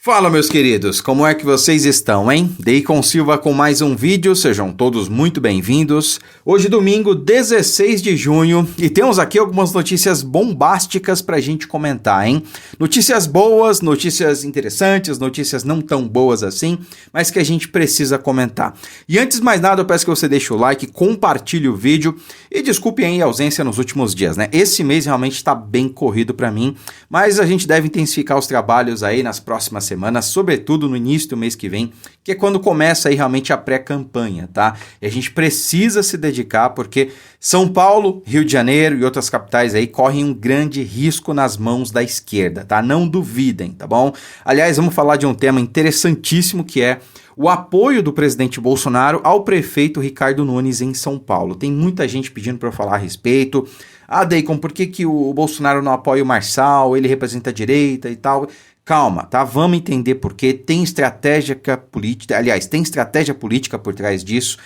Fala, meus queridos, como é que vocês estão, hein? Deicon Silva com mais um vídeo, sejam todos muito bem-vindos. Hoje, domingo, 16 de junho, e temos aqui algumas notícias bombásticas pra gente comentar, hein? Notícias boas, notícias interessantes, notícias não tão boas assim, mas que a gente precisa comentar. E antes de mais nada, eu peço que você deixe o like, compartilhe o vídeo e desculpe aí a ausência nos últimos dias, né? Esse mês realmente tá bem corrido pra mim, mas a gente deve intensificar os trabalhos aí nas próximas semanas, sobretudo no início do mês que vem, que é quando começa aí realmente a pré-campanha, tá? E a gente precisa se dedicar porque São Paulo, Rio de Janeiro e outras capitais aí correm um grande risco nas mãos da esquerda, tá? Não duvidem, tá bom? Aliás, vamos falar de um tema interessantíssimo que é o apoio do presidente Bolsonaro ao prefeito Ricardo Nunes em São Paulo. Tem muita gente pedindo para eu falar a respeito. Ah, Deicon, por que o Bolsonaro não apoia o Marçal? Ele representa a direita e tal. Calma, tá? Vamos entender por quê. Tem estratégia política, aliás, tem estratégia política por trás disso.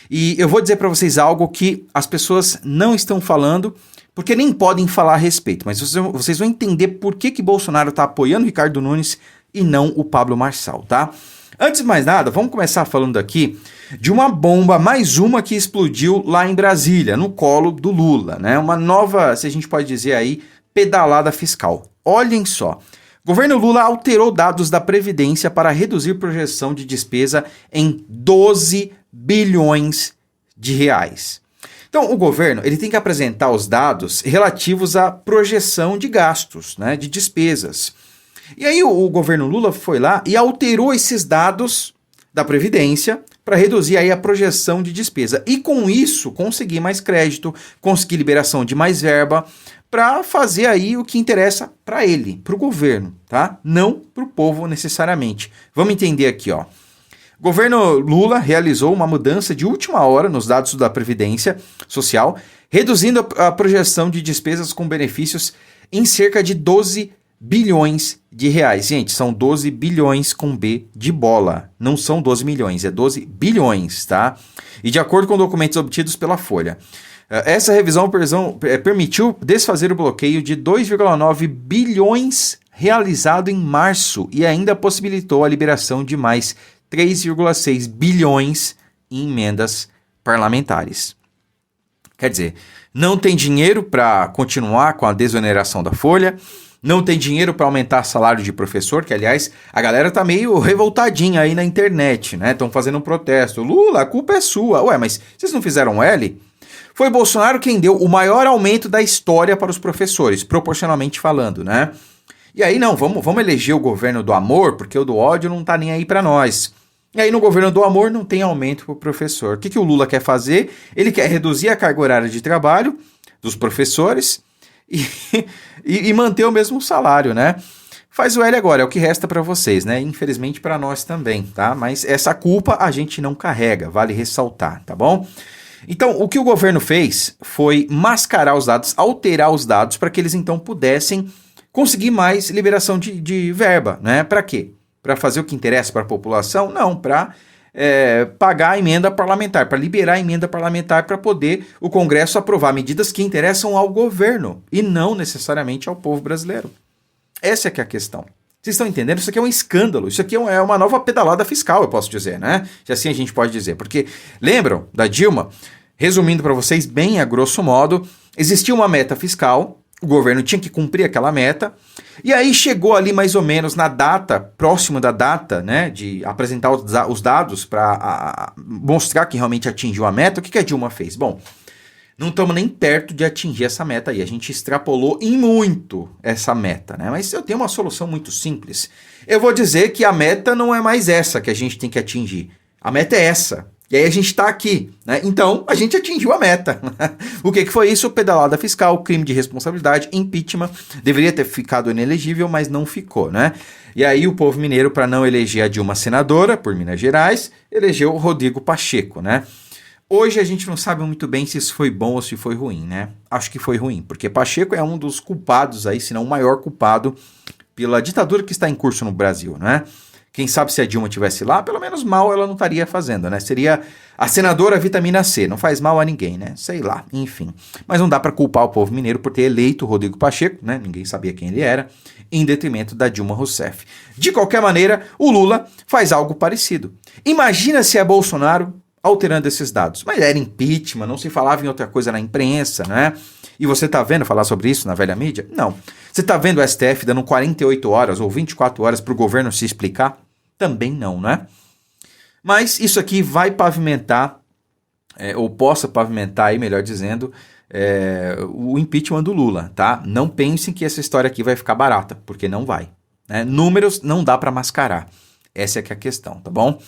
E eu vou dizer para vocês algo que as pessoas não estão falando, porque nem podem falar a respeito. Mas vocês vão entender por que Bolsonaro está apoiando o Ricardo Nunes e não o Pablo Marçal, tá? Antes de mais nada, vamos começar falando aqui de uma bomba, mais uma que explodiu lá em Brasília, no colo do Lula, né? Uma nova, se a gente pode dizer aí, pedalada fiscal. Olhem só. Governo Lula alterou dados da Previdência para reduzir projeção de despesa em 12 bilhões de reais. Então, o governo ele tem que apresentar os dados relativos à projeção de gastos, né, de despesas. E aí o governo Lula foi lá e alterou esses dados da Previdência para reduzir aí a projeção de despesa. E com isso, conseguir mais crédito, conseguir liberação de mais verba, para fazer aí o que interessa para ele, para o governo, tá? Não para o povo necessariamente. Vamos entender aqui, ó. O governo Lula realizou uma mudança de última hora nos dados da Previdência Social, reduzindo a projeção de despesas com benefícios em cerca de 12 bilhões de reais. Gente, são 12 bilhões com B de bola. Não são 12 milhões, é 12 bilhões, tá? E de acordo com documentos obtidos pela Folha, essa revisão permitiu desfazer o bloqueio de 2,9 bilhões realizado em março e ainda possibilitou a liberação de mais 3,6 bilhões em emendas parlamentares. Quer dizer, não tem dinheiro para continuar com a desoneração da folha, não tem dinheiro para aumentar salário de professor, que aliás a galera tá meio revoltadinha aí na internet, né? Estão fazendo um protesto. Lula, a culpa é sua. Ué, mas vocês não fizeram L? Foi Bolsonaro quem deu o maior aumento da história para os professores, proporcionalmente falando, né? E aí, não, vamos eleger o governo do amor, porque o do ódio não tá nem aí para nós. E aí, no governo do amor, não tem aumento para o professor. O que o Lula quer fazer? Ele quer reduzir a carga horária de trabalho dos professores e manter o mesmo salário, né? Faz o L agora, é o que resta para vocês, né? Infelizmente para nós também, tá? Mas essa culpa a gente não carrega, vale ressaltar, tá bom? Então, o que o governo fez foi mascarar os dados, alterar os dados para que eles então pudessem conseguir mais liberação de verba, né? Para quê? Para fazer o que interessa para a população? Não, para pagar a emenda parlamentar, para liberar a emenda parlamentar para poder o Congresso aprovar medidas que interessam ao governo e não necessariamente ao povo brasileiro. Essa é que é a questão. Vocês estão entendendo? Isso aqui é um escândalo, isso aqui é uma nova pedalada fiscal, eu posso dizer, né? Se assim a gente pode dizer, porque lembram da Dilma? Resumindo para vocês bem a grosso modo, existia uma meta fiscal, o governo tinha que cumprir aquela meta, e aí chegou ali mais ou menos na data, próximo da data, né, de apresentar os dados para mostrar que realmente atingiu a meta. O que a Dilma fez? Bom, não estamos nem perto de atingir essa meta aí. A gente extrapolou em muito essa meta, né? Mas eu tenho uma solução muito simples. Eu vou dizer que a meta não é mais essa que a gente tem que atingir. A meta é essa. E aí a gente está aqui, né? Então a gente atingiu a meta. O que foi isso? Pedalada fiscal, crime de responsabilidade, impeachment. Deveria ter ficado inelegível, mas não ficou, né? E aí o povo mineiro, para não eleger a Dilma senadora por Minas Gerais, elegeu o Rodrigo Pacheco, né? Hoje a gente não sabe muito bem se isso foi bom ou se foi ruim, né? Acho que foi ruim, porque Pacheco é um dos culpados aí, se não o maior culpado, pela ditadura que está em curso no Brasil, né? Quem sabe se a Dilma estivesse lá, pelo menos mal ela não estaria fazendo, né? Seria a senadora vitamina C, não faz mal a ninguém, né? Sei lá, enfim. Mas não dá para culpar o povo mineiro por ter eleito o Rodrigo Pacheco, né? Ninguém sabia quem ele era, em detrimento da Dilma Rousseff. De qualquer maneira, o Lula faz algo parecido. Imagina se é Bolsonaro alterando esses dados. Mas era impeachment, não se falava em outra coisa na imprensa, né? E você tá vendo falar sobre isso na velha mídia? Não. Você tá vendo o STF dando 48 horas ou 24 horas para o governo se explicar? Também não, né? Mas isso aqui vai pavimentar, ou possa pavimentar aí, melhor dizendo, o impeachment do Lula, tá? Não pensem que essa história aqui vai ficar barata, porque não vai, né? Números não dá para mascarar. Essa é que é a questão, tá bom?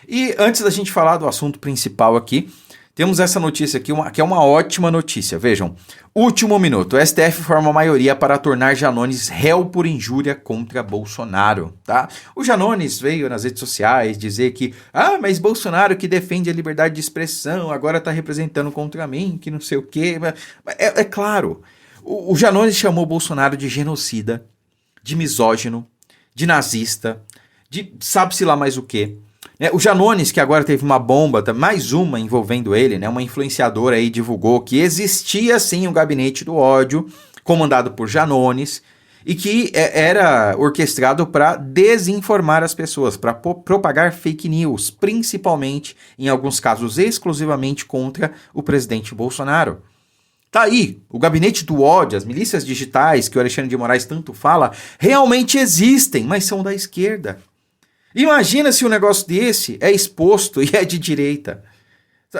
E antes da gente falar do assunto principal aqui, temos essa notícia aqui, que é uma ótima notícia. Vejam, último minuto. O STF forma maioria para tornar Janones réu por injúria contra Bolsonaro, tá? O Janones veio nas redes sociais dizer que, mas Bolsonaro que defende a liberdade de expressão, agora está representando contra mim, que não sei o quê. É claro, o Janones chamou Bolsonaro de genocida, de misógino, de nazista, de sabe-se lá mais o quê. O Janones, que agora teve uma bomba, mais uma envolvendo ele, né? Uma influenciadora aí divulgou que existia sim um gabinete do ódio, comandado por Janones, e que era orquestrado para desinformar as pessoas, para propagar fake news, principalmente, em alguns casos, exclusivamente contra o presidente Bolsonaro. Tá aí, o gabinete do ódio, as milícias digitais que o Alexandre de Moraes tanto fala, realmente existem, mas são da esquerda. Imagina se um negócio desse é exposto e é de direita.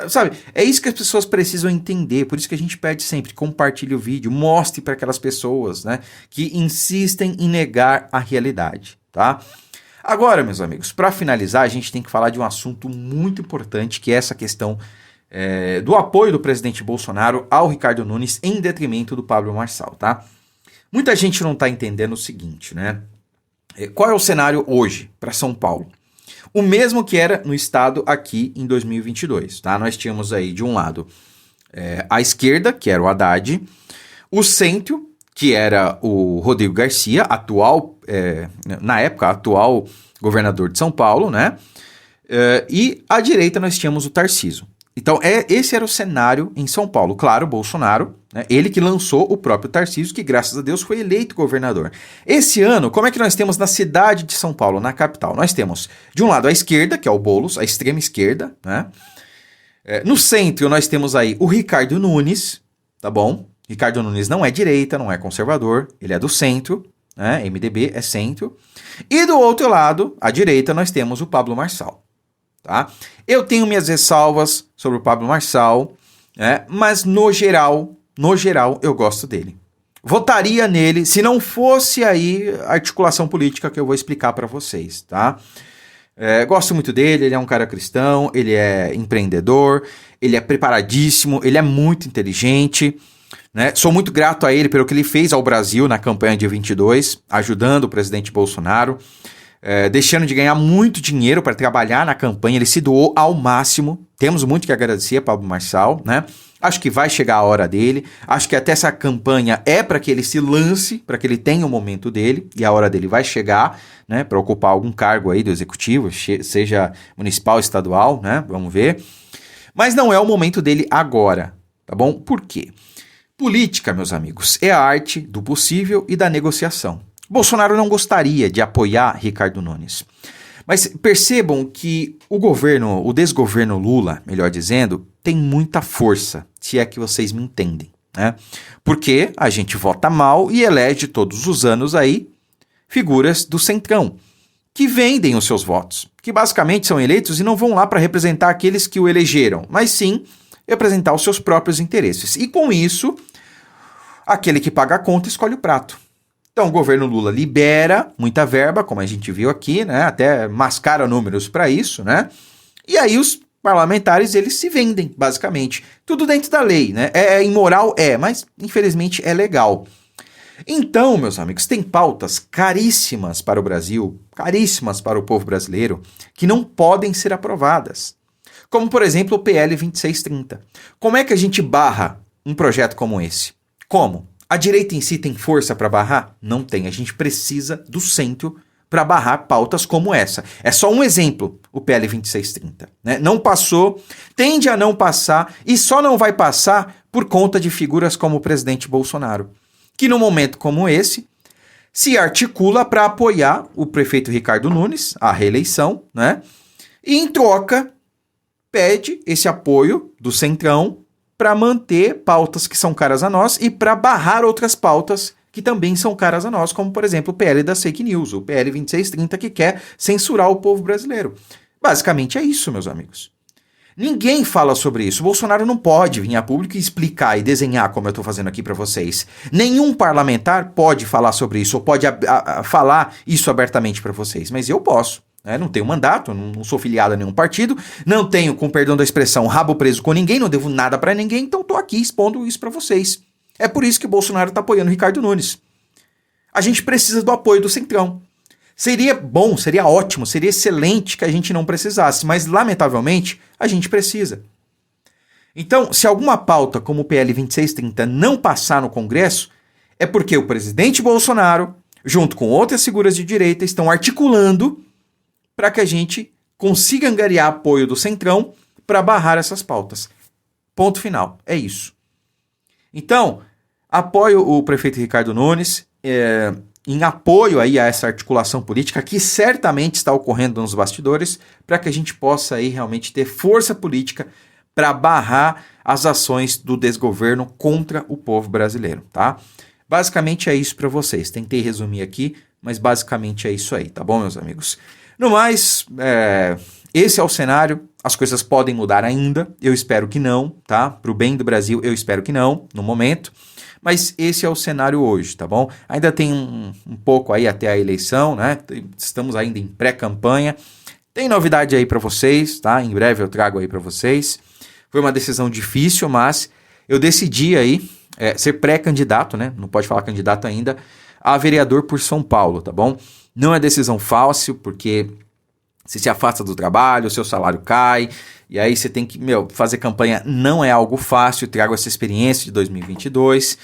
Sabe, é isso que as pessoas precisam entender, por isso que a gente pede sempre, compartilhe o vídeo, mostre para aquelas pessoas, né, que insistem em negar a realidade, tá? Agora, meus amigos, para finalizar, a gente tem que falar de um assunto muito importante, que é essa questão do apoio do presidente Bolsonaro ao Ricardo Nunes em detrimento do Pablo Marçal, tá? Muita gente não está entendendo o seguinte, né? Qual é o cenário hoje para São Paulo? O mesmo que era no estado aqui em 2022, tá? Nós tínhamos aí, de um lado, a esquerda, que era o Haddad, o centro, que era o Rodrigo Garcia, atual, na época, atual governador de São Paulo, né? E à direita nós tínhamos o Tarcísio. Então, esse era o cenário em São Paulo. Claro, Bolsonaro, né, ele que lançou o próprio Tarcísio, que graças a Deus foi eleito governador. Esse ano, como é que nós temos na cidade de São Paulo, na capital? Nós temos, de um lado, a esquerda, que é o Boulos, a extrema esquerda, né? No centro, nós temos aí o Ricardo Nunes, tá bom? Ricardo Nunes não é direita, não é conservador, ele é do centro, né? MDB é centro. E do outro lado, à direita, nós temos o Pablo Marçal. Tá? Eu tenho minhas ressalvas sobre o Pablo Marçal, mas no geral eu gosto dele. Votaria nele se não fosse aí a articulação política que eu vou explicar para vocês, tá? Gosto muito dele, ele é um cara cristão, ele é empreendedor, ele é preparadíssimo, ele é muito inteligente, né? Sou muito grato a ele pelo que ele fez ao Brasil na campanha de 22, ajudando o presidente Bolsonaro. Deixando de ganhar muito dinheiro para trabalhar na campanha, ele se doou ao máximo. Temos muito que agradecer a Pablo Marçal, né? Acho que vai chegar a hora dele. Acho que até essa campanha é para que ele se lance, para que ele tenha o momento dele, e a hora dele vai chegar, né? Para ocupar algum cargo aí do executivo, seja municipal, estadual, né? Vamos ver. Mas não é o momento dele agora, tá bom? Por quê? Política, meus amigos, é a arte do possível e da negociação. Bolsonaro não gostaria de apoiar Ricardo Nunes. Mas percebam que o desgoverno Lula, melhor dizendo, tem muita força, se é que vocês me entendem, né? Porque a gente vota mal e elege todos os anos aí figuras do centrão, que vendem os seus votos, que basicamente são eleitos e não vão lá para representar aqueles que o elegeram, mas sim representar os seus próprios interesses. E com isso, aquele que paga a conta escolhe o prato. Então, o governo Lula libera muita verba, como a gente viu aqui, né? Até mascara números para isso, né? E aí os parlamentares, eles se vendem, basicamente. Tudo dentro da lei, né? É imoral? Mas infelizmente é legal. Então, meus amigos, tem pautas caríssimas para o Brasil, caríssimas para o povo brasileiro, que não podem ser aprovadas. Como, por exemplo, o PL 2630. Como é que a gente barra um projeto como esse? Como? A direita em si tem força para barrar? Não tem. A gente precisa do centro para barrar pautas como essa. É só um exemplo, o PL 2630. Né? Não passou, tende a não passar e só não vai passar por conta de figuras como o presidente Bolsonaro, que num momento como esse se articula para apoiar o prefeito Ricardo Nunes, a reeleição, né? E em troca pede esse apoio do Centrão para manter pautas que são caras a nós e para barrar outras pautas que também são caras a nós, como por exemplo o PL das fake news, o PL 2630 que quer censurar o povo brasileiro. Basicamente é isso, meus amigos. Ninguém fala sobre isso. O Bolsonaro não pode vir a público e explicar e desenhar como eu estou fazendo aqui para vocês. Nenhum parlamentar pode falar sobre isso ou pode falar isso abertamente para vocês, mas eu posso. Né? Não tenho mandato, não sou filiado a nenhum partido, não tenho, com perdão da expressão, rabo preso com ninguém, não devo nada para ninguém, então estou aqui expondo isso para vocês. É por isso que o Bolsonaro está apoiando o Ricardo Nunes. A gente precisa do apoio do Centrão. Seria bom, seria ótimo, seria excelente que a gente não precisasse, mas lamentavelmente a gente precisa. Então, se alguma pauta como o PL 2630 não passar no Congresso, é porque o presidente Bolsonaro, junto com outras figuras de direita, estão articulando para que a gente consiga angariar apoio do Centrão para barrar essas pautas. Ponto final. É isso. Então, apoio o prefeito Ricardo Nunes em apoio aí a essa articulação política que certamente está ocorrendo nos bastidores para que a gente possa aí realmente ter força política para barrar as ações do desgoverno contra o povo brasileiro, tá? Basicamente é isso para vocês. Tentei resumir aqui, mas basicamente é isso aí, tá bom, meus amigos? No mais, esse é o cenário. As coisas podem mudar ainda, eu espero que não, tá? Pro bem do Brasil, eu espero que não, no momento. Mas esse é o cenário hoje, tá bom? Ainda tem um pouco aí até a eleição, né? Estamos ainda em pré-campanha. Tem novidade aí para vocês, tá? Em breve eu trago aí para vocês. Foi uma decisão difícil, mas eu decidi aí ser pré-candidato, né? Não pode falar candidato ainda, a vereador por São Paulo, tá bom? Não é decisão fácil, porque você se afasta do trabalho, o seu salário cai, e aí você tem que, fazer campanha não é algo fácil, trago essa experiência de 2022,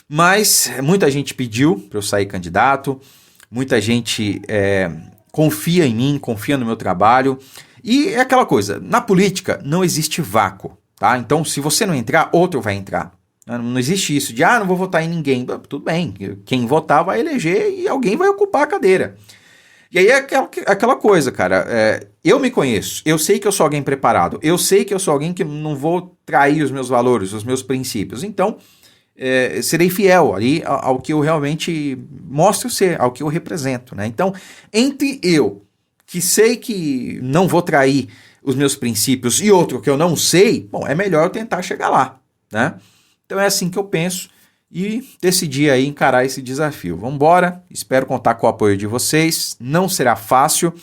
mas muita gente pediu para eu sair candidato, muita gente confia em mim, confia no meu trabalho, e é aquela coisa, na política não existe vácuo, tá? Então se você não entrar, outro vai entrar. Não existe isso de, não vou votar em ninguém. Tudo bem, quem votar vai eleger e alguém vai ocupar a cadeira. E aí é aquela coisa, cara, eu me conheço, eu sei que eu sou alguém preparado, eu sei que eu sou alguém que não vou trair os meus valores, os meus princípios, então serei fiel ali ao que eu realmente mostro ser, ao que eu represento, né? Então, entre eu, que sei que não vou trair os meus princípios, e outro que eu não sei, bom, é melhor eu tentar chegar lá, né? Então é assim que eu penso. E decidi aí encarar esse desafio. Vamos embora, espero contar com o apoio de vocês, não será fácil,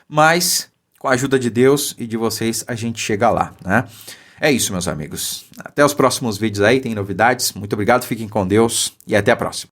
mas com a ajuda de Deus e de vocês a gente chega lá, né? É isso, meus amigos. Até os próximos vídeos aí, tem novidades. Muito obrigado, fiquem com Deus e até a próxima.